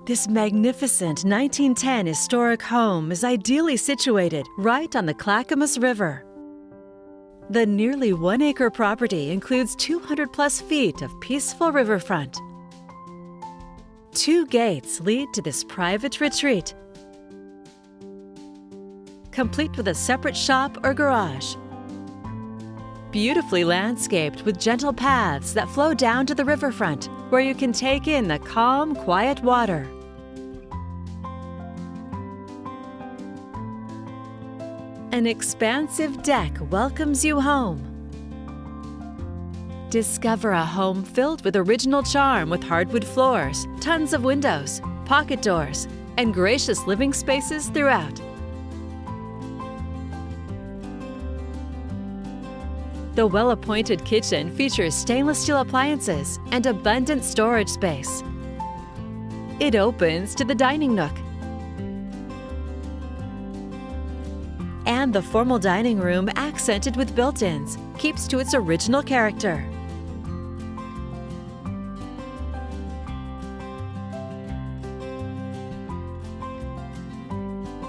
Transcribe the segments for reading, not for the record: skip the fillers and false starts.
This magnificent 1910 historic home is ideally situated right on the Clackamas River. The nearly 1-acre property includes 200-plus feet of peaceful riverfront. 2 gates lead to this private retreat, complete with a separate shop or garage. Beautifully landscaped with gentle paths that flow down to the riverfront, where you can take in the calm, quiet water. An expansive deck welcomes you home. Discover a home filled with original charm with hardwood floors, tons of windows, pocket doors, and gracious living spaces throughout. The well-appointed kitchen features stainless steel appliances and abundant storage space. It opens to the dining nook. And the formal dining room, accented with built-ins, keeps to its original character.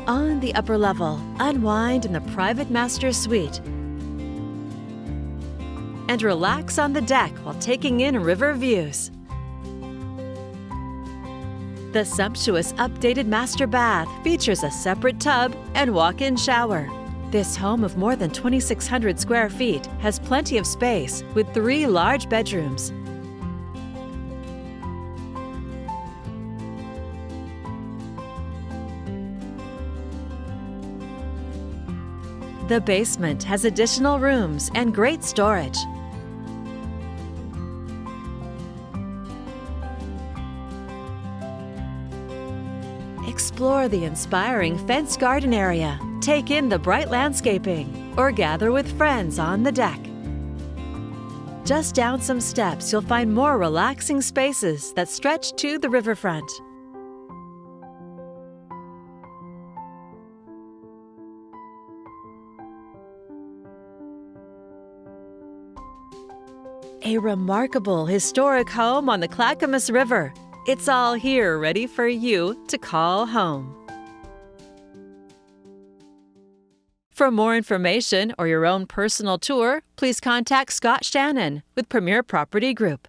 On the upper level, unwind in the private master suite and relax on the deck while taking in river views. The sumptuous updated master bath features a separate tub and walk-in shower. This home of more than 2,600 square feet has plenty of space with 3 large bedrooms. The basement has additional rooms and great storage. Explore the inspiring fenced garden area, take in the bright landscaping, or gather with friends on the deck. Just down some steps, you'll find more relaxing spaces that stretch to the riverfront. A remarkable historic home on the Clackamas River. It's all here ready for you to call home. For more information or your own personal tour, please contact Shannon with Premier Property Group.